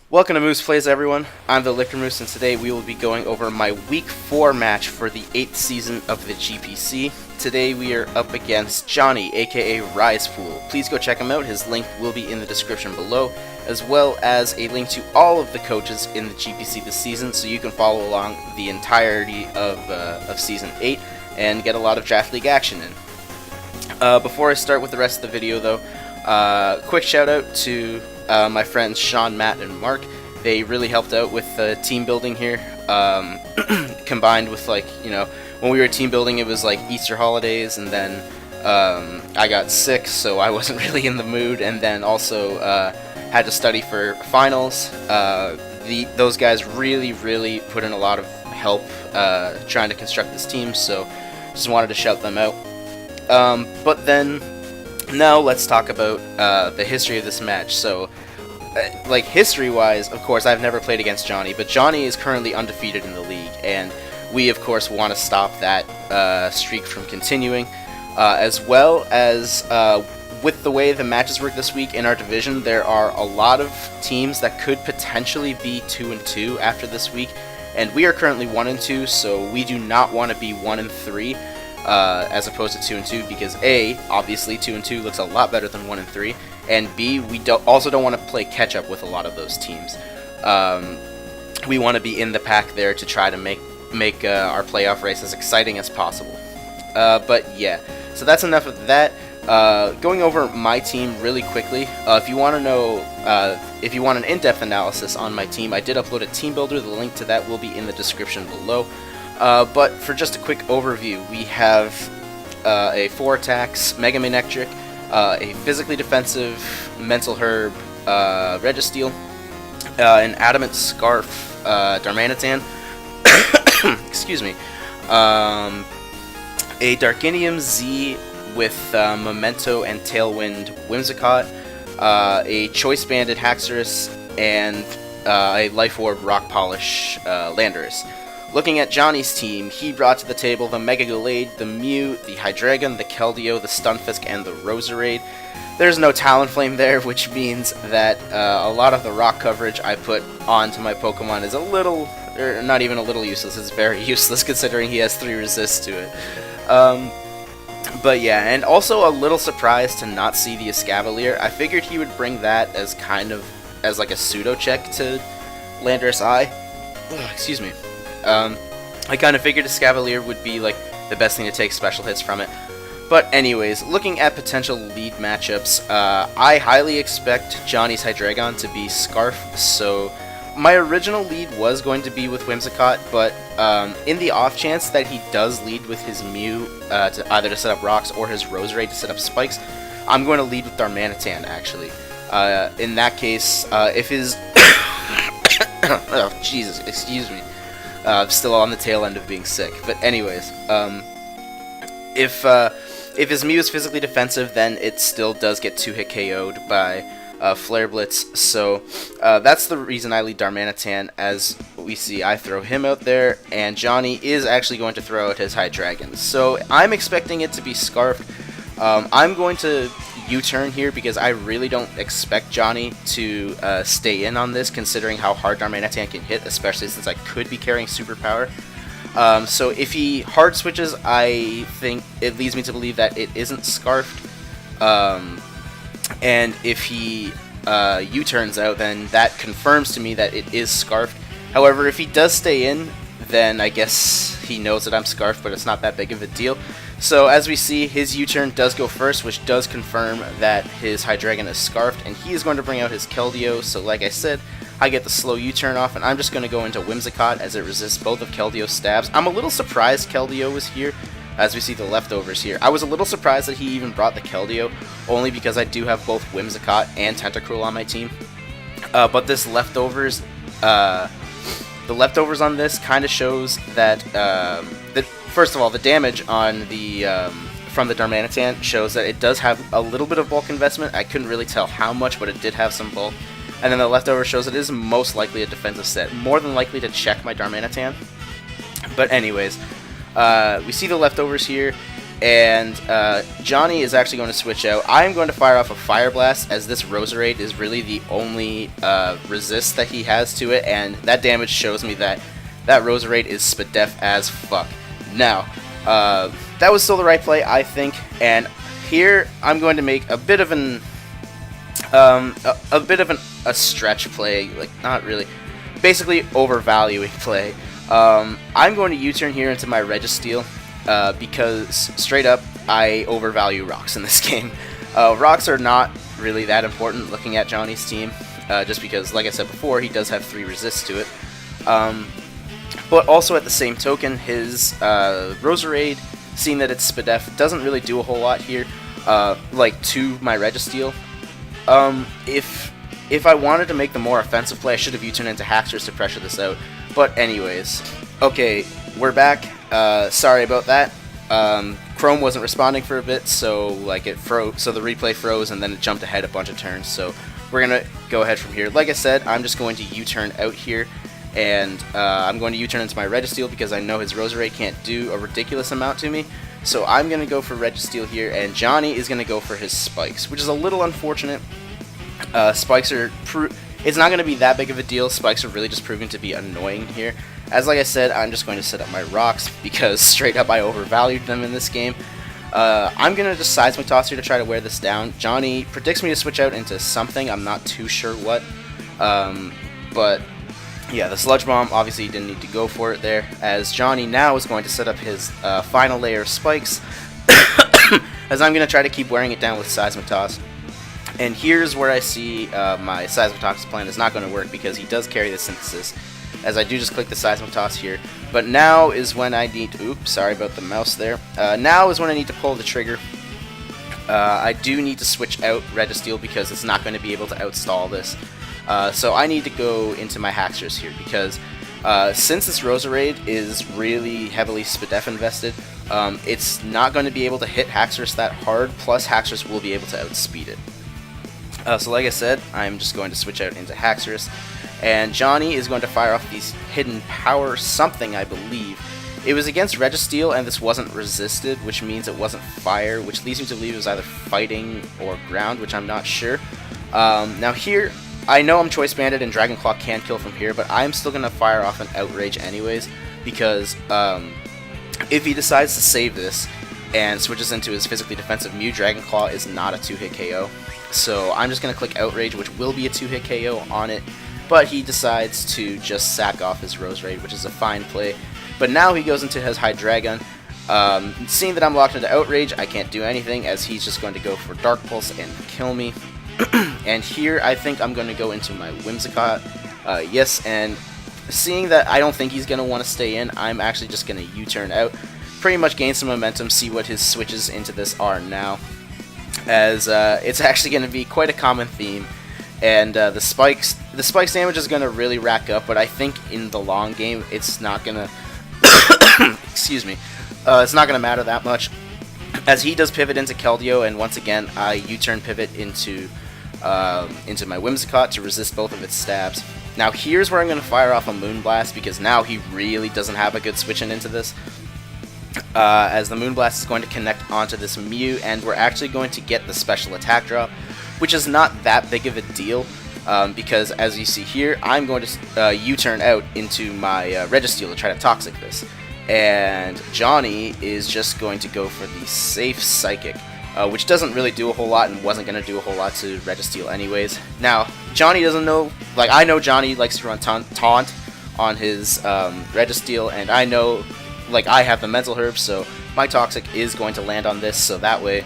Welcome to Moose Plays, everyone. I'm the Liquor Moose, and today we will be going over my Week 4 match for the 8th season of the GPC. Today we are up against Johnny AKA Risepool. Please go check him out. His link will be in the description below, as well as a link to all of the coaches in the GPC this season, so you can follow along the entirety of Season 8 and get a lot of Draft League action in. Before I start with the rest of the video, though, quick shout out to my friends Sean, Matt, and Mark. They really helped out with team building here. Combined with, like, you know, when we were team building, it was like Easter holidays, and then I got sick, so I wasn't really in the mood, and then also had to study for finals. Those guys really put in a lot of help trying to construct this team, so just wanted to shout them out. But then, now let's talk about the history of this match. So, like, history-wise, of course, I've never played against Johnny, but Johnny is currently undefeated in the league, and we, of course, want to stop that streak from continuing, as well as with the way the matches work this week in our division, there are a lot of teams that could potentially be 2-2 after this week, and we are currently 1-2, so we do not want to be 1-3. As opposed to 2-2, because A, obviously 2-2 looks a lot better than 1-3, and B, we also don't want to play catch up with a lot of those teams. We want to be in the pack there to try to make our playoff race as exciting as possible. But yeah, so that's enough of that. Going over my team really quickly. If you want to know, if you want an in-depth analysis on my team, I did upload a team builder. The link to that will be in the description below. But for just a quick overview, we have a 4 attacks Megaane, a physically defensive Mental Herb Registeel, an Adamant Scarf Darmanitan, excuse me, a Darkinium Z with Memento and Tailwind Whimsicott, a Choice Banded Haxorus, and a Life Orb Rock Polish Landorus. Looking at Johnny's team, he brought to the table the Megaane, the Mew, the Hydreigon, the Keldeo, the Stunfisk, and the Roserade. There's no Talonflame there, which means that a lot of the rock coverage I put onto my Pokemon is a little, or not even a little useless, it's very useless considering he has 3 resists to it. But yeah, and also a little surprised to not see the Escavalier. I figured he would bring that as kind of, as like a pseudo check to Landorus Eye. Ugh, excuse me. I kind of figured Escavalier would be like the best thing to take special hits from it. But anyways, looking at potential lead matchups, I highly expect Johnny's Hydreigon to be Scarf, so my original lead was going to be with Whimsicott, but in the off chance that he does lead with his Mew to either to set up rocks or his Roserade to set up spikes, I'm going to lead with Darmanitan, actually. In that case, if his... oh, Jesus, excuse me. Still on the tail end of being sick. But anyways, if his Mew is physically defensive, then it still does get 2-hit KO'd by Flare Blitz. So that's the reason I lead Darmanitan. As we see, I throw him out there, and Johnny is actually going to throw out his Hydreigon. So I'm expecting it to be Scarfed. I'm going to U-turn here because I really don't expect Johnny to stay in on this, considering how hard Darmanitan can hit, especially since I could be carrying Superpower. So if he hard switches, I think it leads me to believe that it isn't Scarfed. And if he U-turns out, then that confirms to me that it is Scarfed. However, if he does stay in, then I guess he knows that I'm Scarfed, but it's not that big of a deal. So as we see, his U-turn does go first, which does confirm that his Hydreigon is Scarfed, and he is going to bring out his Keldeo. So like I said, I get the slow U-turn off, and I'm just going to go into Whimsicott as it resists both of Keldeo's stabs. I'm a little surprised Keldeo was here, as we see the leftovers here. I was a little surprised that he even brought the Keldeo, only because I do have both Whimsicott and Tentacruel on my team. But this leftovers, the leftovers on this kind of shows that, first of all, the damage on the from the Darmanitan shows that it does have a little bit of bulk investment. I couldn't really tell how much, but it did have some bulk. And then the leftover shows it is most likely a defensive set, more than likely to check my Darmanitan. But anyways, we see the leftovers here. And Johnny is actually going to switch out. I'm going to fire off a Fire Blast, as this Roserade is really the only resist that he has to it, and that damage shows me that that Roserade is SPDEF as fuck. Now, that was still the right play, I think, and here I'm going to make a bit of a stretch play, like not really, basically overvaluing play. I'm going to U-turn here into my Registeel. Because straight up, I overvalue rocks in this game. Rocks are not really that important looking at Johnny's team, just because, like I said before, he does have 3 resists to it. But also at the same token, his Roserade, seeing that it's SPDEF, doesn't really do a whole lot here, like to my Registeel. If I wanted to make the more offensive play, I should have U-turned into Haxorus to pressure this out. But anyways, okay, we're back. Sorry about that. Chrome wasn't responding for a bit, so like it froze. So the replay froze, and then it jumped ahead a bunch of turns. So we're gonna go ahead from here. Like I said, I'm just going to U-turn out here, and I'm going to U-turn into my Registeel because I know his Roserade can't do a ridiculous amount to me. So I'm gonna go for Registeel here, and Johnny is gonna go for his Spikes, which is a little unfortunate. Spikes are it's not going to be that big of a deal. Spikes are really just proving to be annoying here. As like I said, I'm just going to set up my rocks because straight up I overvalued them in this game. I'm going to just Seismic Toss here to try to wear this down. Johnny predicts me to switch out into something. I'm not too sure what. But yeah, the Sludge Bomb, obviously he didn't need to go for it there, as Johnny now is going to set up his final layer of Spikes, as I'm going to try to keep wearing it down with Seismic Toss. And here's where I see my Seismic Toss plan is not going to work because he does carry the Synthesis, as I do just click the Seismic Toss here. But now is when I need to, oops, sorry about the mouse there. Now is when I need to pull the trigger. I do need to switch out Registeel because it's not going to be able to outstall this. So I need to go into my Haxorus here because since this Roserade is really heavily SPDEF invested, it's not going to be able to hit Haxorus that hard, plus Haxorus will be able to outspeed it. So like I said, I'm just going to switch out into Haxorus, and Johnny is going to fire off these hidden power something, I believe. It was against Registeel, and this wasn't resisted, which means it wasn't fire, which leads me to believe it was either fighting or ground, which I'm not sure. Now here, I know I'm Choice Banded and Dragon Claw can kill from here, but I'm still going to fire off an Outrage anyways, because if he decides to save this and switches into his physically defensive Mew, Dragon Claw is not a 2-hit KO. So I'm just going to click Outrage, which will be a 2-hit KO on it, but he decides to just sack off his Roserade, which is a fine play. But now he goes into his Hydreigon. Seeing that I'm locked into Outrage, I can't do anything, as he's just going to go for Dark Pulse and kill me. And here I think I'm going to go into my Whimsicott. Yes, and seeing that I don't think he's going to want to stay in, I'm actually just going to U-turn out. Pretty much gain some momentum, see what his switches into this are now, as it's actually going to be quite a common theme. And the spikes damage is going to really rack up, but I think in the long game it's not going to excuse me, it's not going to matter that much, as he does pivot into Keldeo, and once again I U-turn pivot into my Whimsicott to resist both of its stabs. Now here's where I'm going to fire off a Moonblast, because now he really doesn't have a good switch-in into this, as the Moonblast is going to connect onto this Mew, and we're actually going to get the special attack drop, which is not that big of a deal, because as you see here, I'm going to U-turn out into my Registeel to try to Toxic this. And Johnny is just going to go for the safe Psychic, which doesn't really do a whole lot and wasn't going to do a whole lot to Registeel anyways. Now, Johnny doesn't know, like I know Johnny likes to run Taunt on his Registeel, and I know, like I have the Mental Herb, so my Toxic is going to land on this, so that way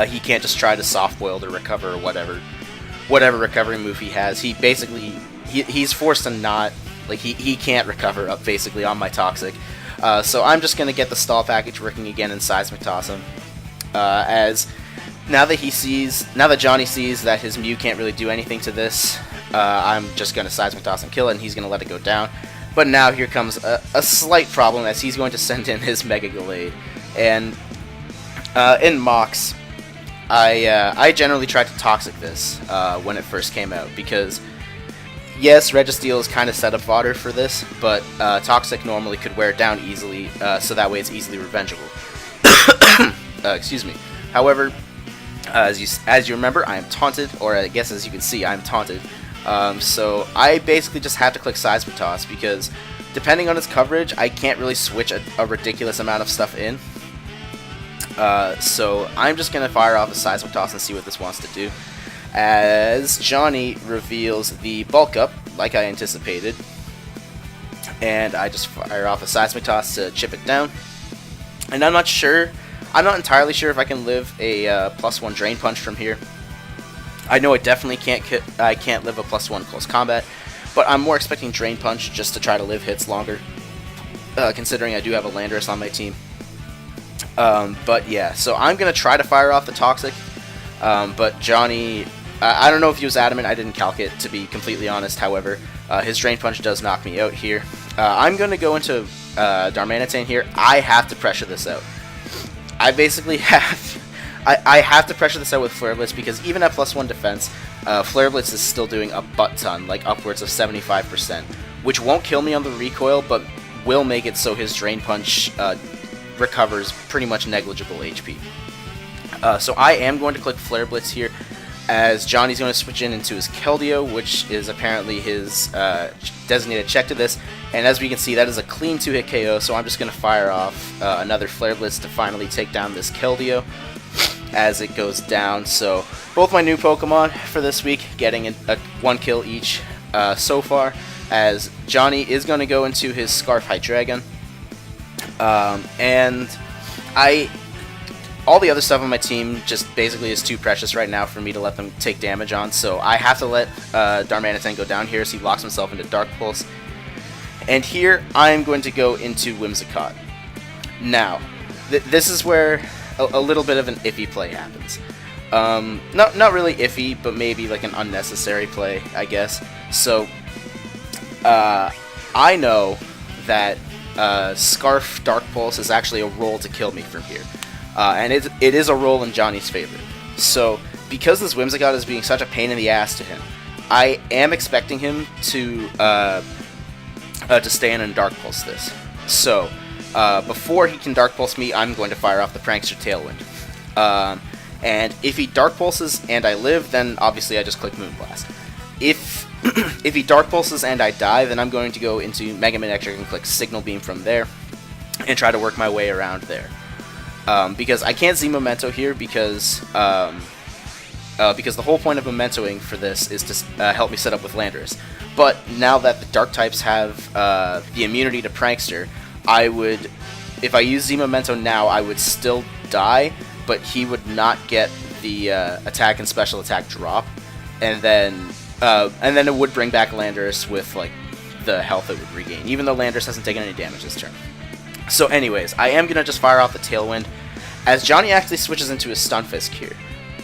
he can't just try to Soft Boil to recover or whatever recovery move he has. He basically, he's forced to not, like he can't recover up basically on my Toxic. So I'm just going to get the stall package working again and Seismic Toss him. As now that Johnny sees that his Mew can't really do anything to this, I'm just going to Seismic Toss and kill it, and he's going to let it go down. But now here comes a slight problem, as he's going to send in his Mega Gallade. And in Mox, I generally tried to Toxic this when it first came out, because yes, Registeel is kind of set up fodder for this, but Toxic normally could wear it down easily, so that way it's easily revengeable. excuse me. However, as you remember, I am taunted, or I guess as you can see, I'm taunted. So I basically just have to click Seismic Toss because depending on its coverage, I can't really switch a ridiculous amount of stuff in. So I'm just going to fire off a Seismic Toss and see what this wants to do. As Johnny reveals the Bulk Up, like I anticipated. And I just fire off a Seismic Toss to chip it down. And I'm not entirely sure if I can live a +1 Drain Punch from here. I know I definitely can't live a +1 Close Combat, but I'm more expecting Drain Punch just to try to live hits longer, considering I do have a Landorus on my team. But yeah, so I'm going to try to fire off the Toxic, but Johnny, I don't know if he was adamant, I didn't calc it, to be completely honest. However, his Drain Punch does knock me out here. I'm going to go into Darmanitan here. I have to pressure this out. I basically have... I have to pressure this out with Flare Blitz because even at +1 defense, Flare Blitz is still doing a butt ton, like upwards of 75%, which won't kill me on the recoil, but will make it so his Drain Punch recovers pretty much negligible HP. So I am going to click Flare Blitz here, as Johnny's going to switch into his Keldeo, which is apparently his designated check to this, and as we can see, that is a clean 2-hit KO, so I'm just going to fire off another Flare Blitz to finally take down this Keldeo as it goes down. So both my new Pokemon for this week getting a 1 kill each so far, as Johnny is going to go into his Scarf Hydreigon, and all the other stuff on my team just basically is too precious right now for me to let them take damage on, so I have to let Darmanitan go down here so he locks himself into Dark Pulse. And here I'm going to go into Whimsicott. Now, this is where a little bit of an iffy play happens. Not really iffy, but maybe like an unnecessary play, I guess. So, I know that Scarf Dark Pulse is actually a roll to kill me from here. And it is a roll in Johnny's favor. So, because this Whimsicott is being such a pain in the ass to him, I am expecting him to stay in and Dark Pulse this. So, before he can Dark Pulse me, I'm going to fire off the Prankster Tailwind. And if he Dark Pulses and I live, then obviously I just click Moonblast. If he Dark Pulses and I die, then I'm going to go into Megaane Extra and click Signal Beam from there and try to work my way around there. Because I can't Z Memento here because the whole point of Mementoing for this is to help me set up with Landorus. But now that the Dark types have the immunity to Prankster, if I use Z Memento now, I would still die, but he would not get the attack and special attack drop, and then it would bring back Landorus with like the health it would regain, even though Landorus hasn't taken any damage this turn. So anyways, I am going to just fire off the Tailwind, as Johnny actually switches into his Stunfisk here.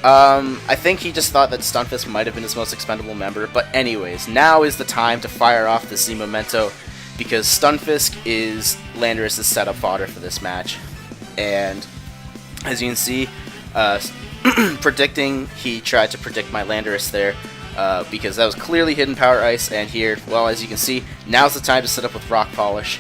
I think he just thought that Stunfisk might have been his most expendable member, but anyways, now is the time to fire off the Z Memento, because Stunfisk is Landorus' setup fodder for this match. And as you can see, he tried to predict my Landorus there, because that was clearly hidden Power Ice, and here, well, as you can see, now's the time to set up with Rock Polish.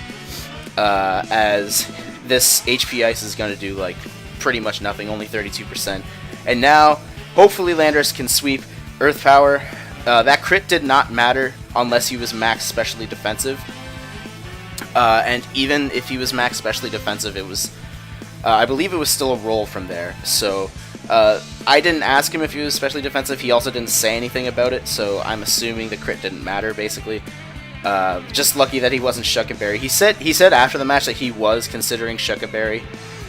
As this HP Ice is going to do like pretty much nothing, only 32%. And now, hopefully Landorus can sweep Earth Power. That crit did not matter unless he was max specially defensive. And even if he was max specially defensive, it was, I believe it was still a roll from there. So I didn't ask him if he was specially defensive. He also didn't say anything about it, so I'm assuming the crit didn't matter, basically. Just lucky that he wasn't Shuckaberry. He said after the match that he was considering Shuckaberry,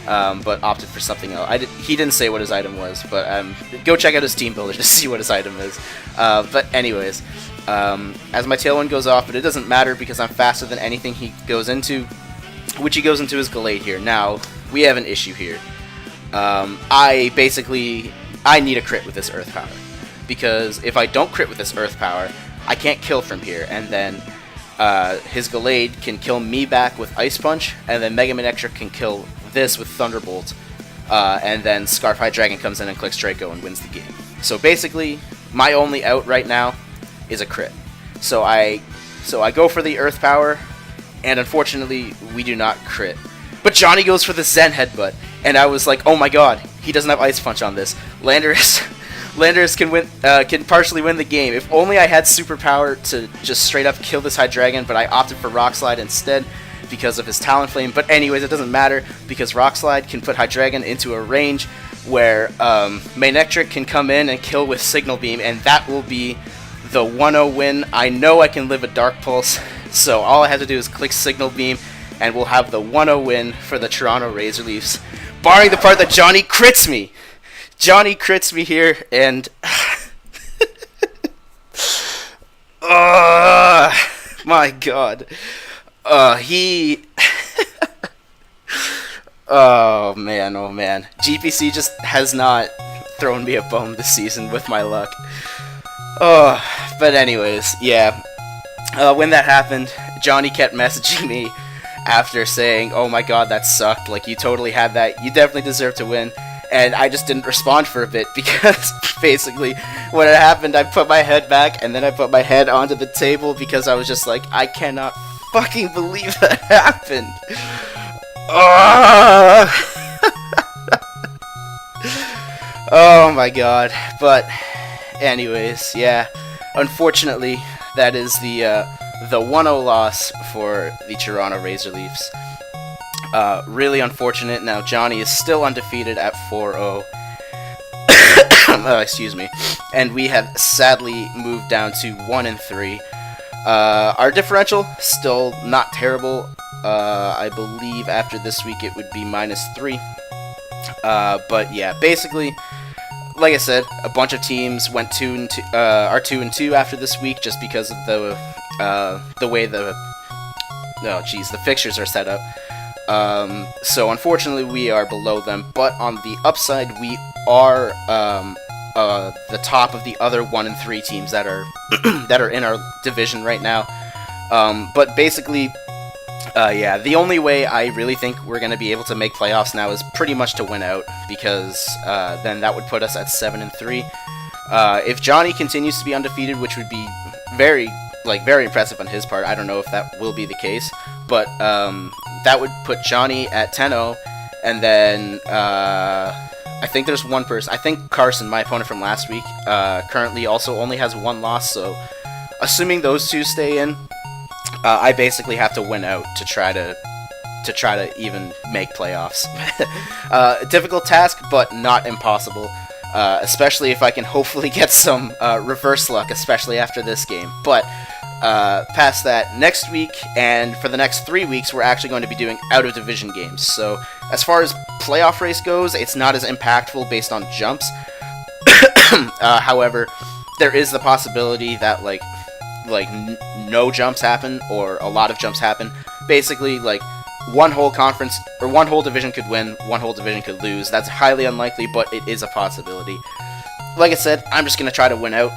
but opted for something else. He didn't say what his item was, but go check out his team builder to see what his item is. But anyways, as my Tailwind goes off, but it doesn't matter because I'm faster than anything he goes into, which he goes into his Gallade here. Now, we have an issue here. I need a crit with this Earth Power, because if I don't crit with this Earth Power, I can't kill from here, and then his Gallade can kill me back with Ice Punch, and then Megaman Extra can kill this with Thunderbolt, and then Scarf Hydreigon comes in and clicks Draco and wins the game. So basically, my only out right now is a crit. So I go for the Earth Power, and unfortunately, we do not crit. But Johnny goes for the Zen Headbutt, and I was like, oh my god, he doesn't have Ice Punch on this. Landorus can partially win the game. If only I had superpower to just straight up kill this Hydreigon, but I opted for Rock Slide instead because of his Talonflame. But anyways, it doesn't matter because Rock Slide can put Hydreigon into a range where Manectric can come in and kill with Signal Beam, and that will be the 1-0 win. I know I can live a Dark Pulse, so all I have to do is click Signal Beam, and we'll have the 1-0 win for the Toronto Razor Leafs. Barring the part that Johnny crits me. Johnny crits me here, and my god. He oh man. GPC just has not thrown me a bone this season with my luck. But anyways, yeah. When that happened, Johnny kept messaging me after saying, oh my god, that sucked, like, you totally had that, you definitely deserve to win. And I just didn't respond for a bit because basically when it happened, I put my head back and then I put my head onto the table because I was just like, I cannot fucking believe that happened. Oh my god. But anyways, yeah. Unfortunately, that is the 1-0 loss for the Toronto Razor Leafs. Really unfortunate. Now Johnny is still undefeated at 4-0. Excuse me. And we have sadly moved down to 1-3. Our differential still not terrible. I believe after this week it would be -3. But yeah, basically, like I said, a bunch of teams went 2-2. Are 2-2 after this week just because of the way the fixtures are set up. So unfortunately we are below them, but on the upside we are the top of the other 1-3 teams that are that are in our division right now. But basically, yeah, the only way I really think we're going to be able to make playoffs now is pretty much to win out, because then that would put us at 7-3. If Johnny continues to be undefeated, which would be very impressive on his part, I don't know if that will be the case, but that would put Johnny at 10-0, and then I think there's one person, I think Carson, my opponent from last week, currently also only has 1 loss, so assuming those two stay in, I basically have to win out to try to even make playoffs. Difficult task, but not impossible, especially if I can hopefully get some reverse luck, especially after this game. But past that, next week and for the next 3 weeks, we're actually going to be doing out-of-division games. So as far as playoff race goes, it's not as impactful based on jumps. However, there is the possibility that no jumps happen or a lot of jumps happen. Basically, like, one whole conference or one whole division could win, one whole division could lose. That's highly unlikely, but it is a possibility. Like I said, I'm just gonna try to win out,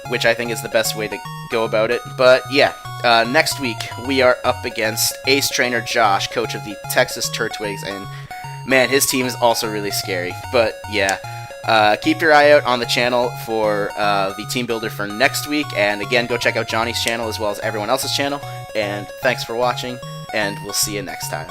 which I think is the best way to go about it. But yeah, next week we are up against Ace Trainer Josh, coach of the Texas Turtwigs, and man, his team is also really scary. But yeah, keep your eye out on the channel for the team builder for next week, and again, go check out Johnny's channel as well as everyone else's channel. And thanks for watching, and we'll see you next time.